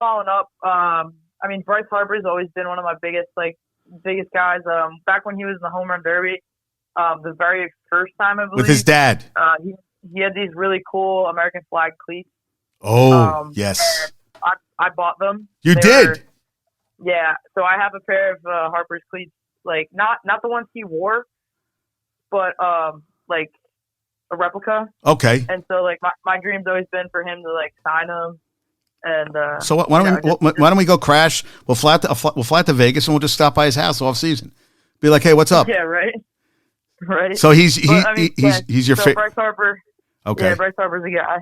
following up. I mean, Bryce Harper's always been one of my biggest guys. Back when he was in the home run derby, the very first time I believe with his dad. He had these really cool American flag cleats. Oh, yes. I bought them. You did? Yeah. So I have a pair of Harper's cleats, like not the ones he wore, but like a replica. Okay. And so like my dream's always been for him to like sign them. And so why don't we go crash? We'll fly out to Vegas and we'll just stop by his house off season. Be like, hey, what's up? Yeah, right. Right. So he's your favorite. Bryce Harper. Okay. Yeah, Bryce Harper's a guy.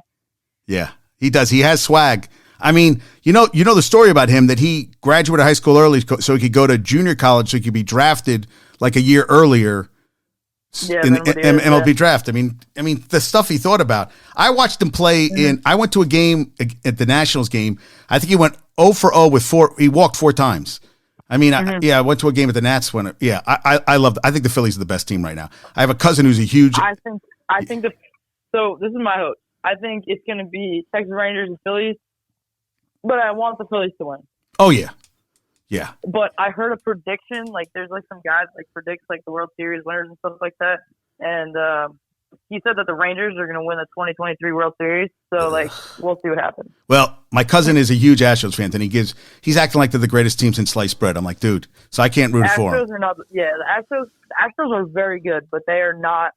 Yeah, he does. He has swag. I mean, you know the story about him, that he graduated high school early so he could go to junior college, so he could be drafted like a year earlier in the MLB draft. I mean, the stuff he thought about. I watched him play I went to a game at the Nationals game. I think he went 0 for 0 with 4. He walked 4 times. I mean, I went to a game at the Nats when. I loved. I think the Phillies are the best team right now. I have a cousin who's a huge. I think so this is my hope. I think it's going to be Texas Rangers and Phillies, but I want the Phillies to win. Oh yeah, yeah. But I heard a prediction. Like there's like some guys like predicts like the World Series winners and stuff like that, and he said that the Rangers are going to win the 2023 World Series. So like we'll see what happens. Well, my cousin is a huge Astros fan, and he's acting like they're the greatest team since sliced bread. I'm like, dude, so I can't root for him. The Astros are very good, but they are not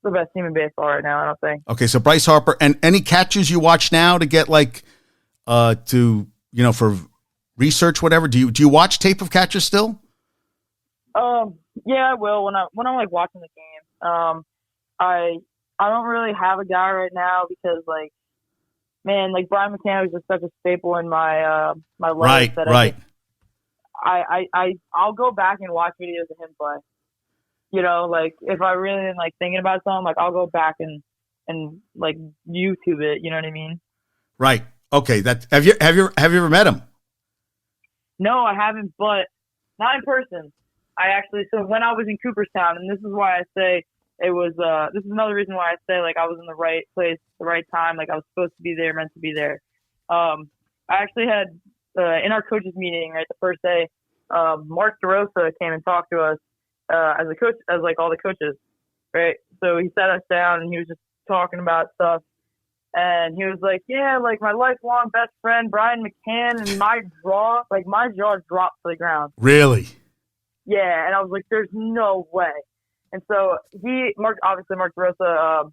the best team in baseball right now, I don't think. Okay, so Bryce Harper, and any catches you watch now to get like for research, whatever. Do you watch tape of catches still? Yeah, I will when I'm like watching the game. I don't really have a guy right now because like, man, like Brian McCann was just such a staple in my my life I'll go back and watch videos of him play. You know, like if I really am like thinking about something, like I'll go back and like YouTube it. You know what I mean? Right. Okay. That have you ever met him? No, I haven't, but not in person. So when I was in Cooperstown, and this is why I say it was. This is another reason why I say like I was in the right place, the right time. Like I was supposed to be there, meant to be there. I actually had in our coaches meeting, right, the first day, Mark DeRosa came and talked to us. As a coach, as like all the coaches, right? So he sat us down and he was just talking about stuff. And he was like, yeah, like my lifelong best friend, Brian McCann, and my jaw dropped to the ground. Really? Yeah. And I was like, there's no way. And so Mark DeRosa,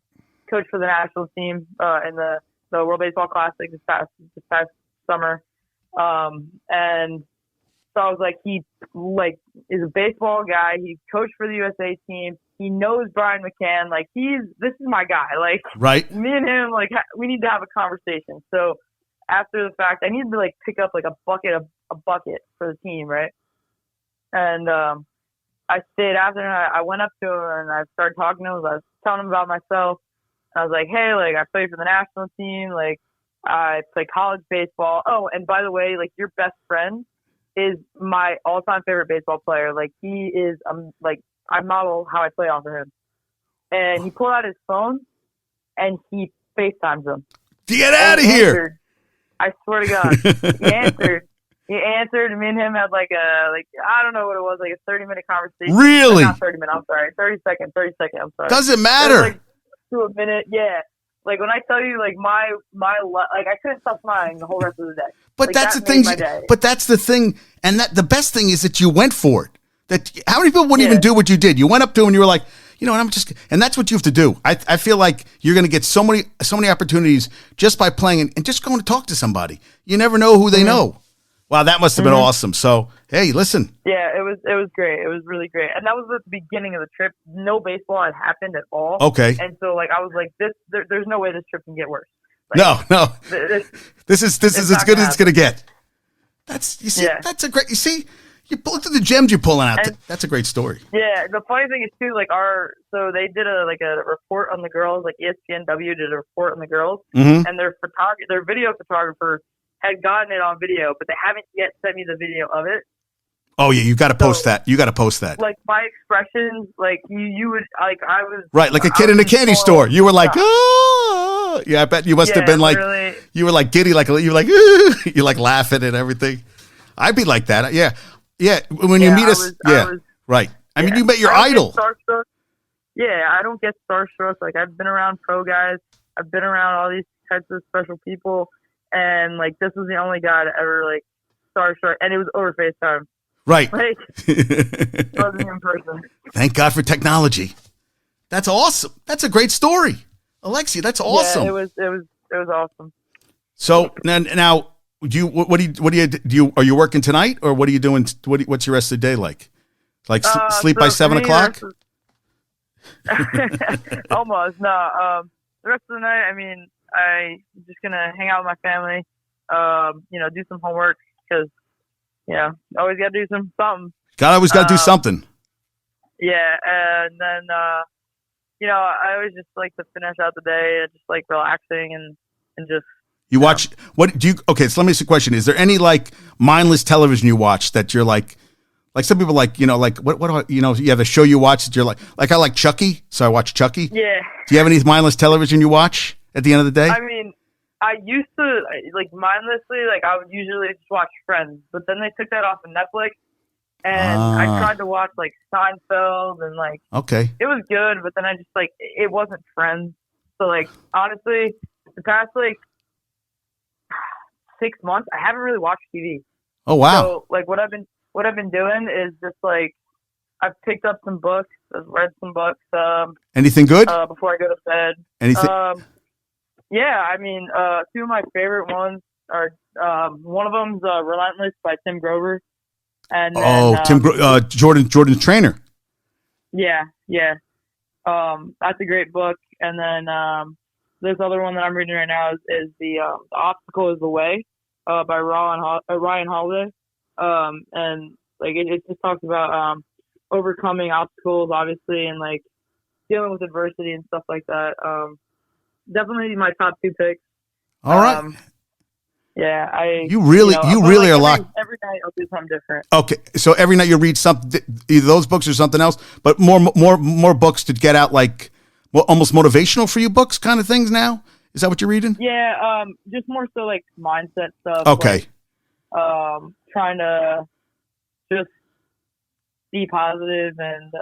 coached for the national team, in the World Baseball Classic this past summer. And so I was like, he like is a baseball guy. He coached for the USA team. He knows Brian McCann. Like this is my guy. Like right. Me and him, like we need to have a conversation. So after the fact, I needed to like pick up like a bucket for the team, right? And I stayed after, and I went up to him and I started talking to him. I was telling him about myself. I was like, hey, like I played for the national team. Like I play college baseball. Oh, and by the way, like your best friend is my all-time favorite baseball player. Like he is, like I model how I play off of him. And he pulled out his phone and he FaceTimes him. Get out of here! I swear to God, he answered. He answered, and me and him had like I don't know what it was, like a 30-minute conversation. Really? Not 30 minutes. I'm sorry. 30 second. I'm sorry. Doesn't matter. Like to a minute, yeah. Like when I tell you, like my like I couldn't stop smiling the whole rest of the day. But like, that's the thing. But that's the thing, and that the best thing is that you went for it. That how many people wouldn't even do what you did? You went up to him and you were like, you know, and that's what you have to do. I feel like you're going to get so many opportunities just by playing and just going to talk to somebody. You never know who they know. Wow, that must have been awesome. So, hey, listen. Yeah, it was great. It was really great. And that was at the beginning of the trip. No baseball had happened at all. Okay. And so, like, I was like, there's no way this trip can get worse. Like, no. This is as good as it's going to get. That's a great, you look at the gems you're pulling out. That's a great story. Yeah, the funny thing is, too, like, so they did a report on the girls, like ESPNW did a report on the girls, and their video photographer had gotten it on video, but they haven't yet sent me the video of it. Oh yeah, you got to post that. You got to post that. Like my expressions, like you would, like I was right, like a kid in a candy store. You were like, oh. Yeah, I bet you must have been like, really, you were like giddy, like you were like, you're like laughing and everything. I'd be like that. Yeah. Yeah. When you meet us. Right. I mean, you met your idol. Yeah, I don't get starstruck. Like, I've been around pro guys. I've been around all these types of special people. And, like, this was the only guy to ever, like, starstruck. And it was over FaceTime. Right. Like, it wasn't in person. Thank God for technology. That's awesome. That's a great story. Alexia, that's awesome. Yeah, it was awesome. So, now are you working tonight, or what are you doing? What's your rest of the day like? Like sleep by 7 o'clock? Almost. No. The rest of the night, I mean, I'm just gonna hang out with my family. Do some homework because, always gotta do something. Always gotta do something. Yeah, and then I always just like to finish out the day just like relaxing and just. You watch what do you? Okay, so let me ask you a question: is there any like mindless television you watch that you're like some people like what you have a show you watch that you're like I like Chucky, so I watch Chucky. Yeah. Do you have any mindless television you watch at the end of the day? I mean, I used to like mindlessly, like I would usually just watch Friends, but then they took that off of Netflix, and I tried to watch like Seinfeld and like it was good, but then I just like it wasn't Friends. So like honestly, the past like 6 months, I haven't really watched TV. Oh wow! So like what I've been doing is just like I've picked up some books, I've read some books. Anything good? Before I go to bed. Anything? Yeah, I mean, two of my favorite ones are one of them's Relentless by Tim Grover, and then, Jordan's trainer. Yeah. That's a great book. And then this other one that I'm reading right now is the Obstacle is the Way by Ryan Holiday. And like it just talks about overcoming obstacles, obviously, and like dealing with adversity and stuff like that. Definitely my top two picks. All right. Yeah, you really are locked. Every night I'll do something different. Okay, so every night you read something, either those books or something else, but more books to get out, like almost motivational for you books kind of things now. Is that what you're reading? Yeah, just more so like mindset stuff. Okay. Like, trying to just be positive and.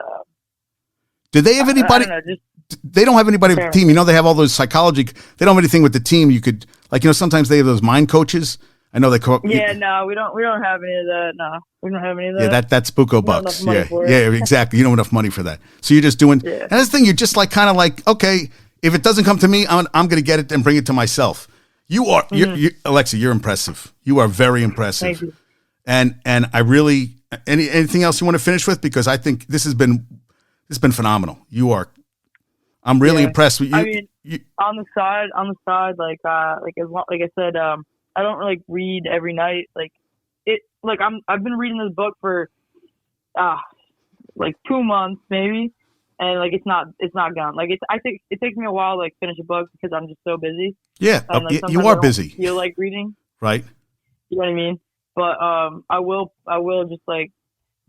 Do they have anybody? I don't know, they don't have anybody with the team. They have all those psychology. They don't have anything with the team. You could sometimes they have those mind coaches. I know they call. Yeah, no, we don't have any of that. No, we don't have any of that. Yeah, that's Buco bucks. Yeah, exactly. You don't have enough money for that. So you're just doing. Yeah. And that's the thing. You're just like kind of like, okay, if it doesn't come to me, I'm going to get it and bring it to myself. You are, Alexia. You're impressive. You are very impressive. Thank you. And I really anything else you want to finish with, because I think this has been phenomenal. You are. I'm really impressed with you. I mean, on the side, like I said, I don't really read every night. I've been reading this book for, like 2 months maybe, and like it's not gone. Like I think it takes me a while to like finish a book because I'm just so busy. Yeah, and, like, you are busy. Feel like reading, right? You know what I mean? But I will just like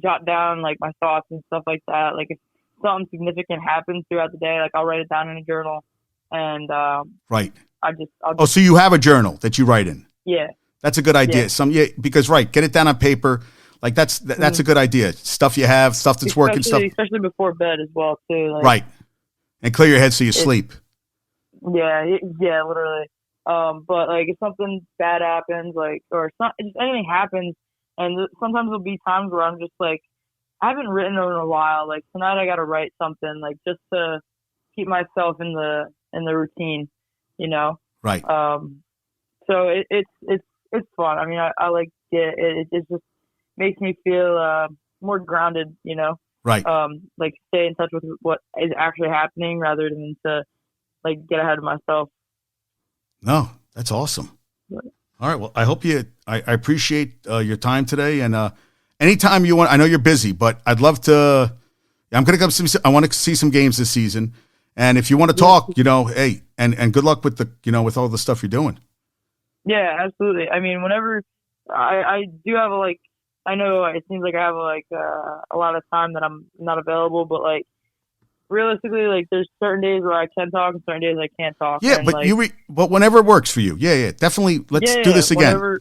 jot down like my thoughts and stuff like that. Like if something significant happens throughout the day, like I'll write it down in a journal, and right. I'll just so you have a journal that you write in? Yeah, that's a good idea. Because get it down on paper. Like that's a good idea. Stuff you have, stuff that's working, especially before bed as well too. Like, right, and clear your head so you sleep. Yeah, literally. But like if something bad happens, like or just anything happens, and sometimes there'll be times where I'm just like, I haven't written in a while. Like tonight, I got to write something, like just to keep myself in the routine, Right. So it's fun. I mean, I like it. It just makes me feel more grounded, Right. Like stay in touch with what is actually happening rather than to like get ahead of myself. No, that's awesome. All right. Well, I hope I appreciate your time today, and anytime you want. I know you're busy, but I'd love to. I'm going to come. I want to see some games this season, and if you want to talk, hey, and good luck with with all the stuff you're doing. Yeah, absolutely. I mean, whenever I do have I know it seems like I have a lot of time that I'm not available, but like realistically, like, there's certain days where I can talk and certain days I can't talk. Yeah, and, but like, but whenever it works for you. Yeah, definitely. Let's do this again.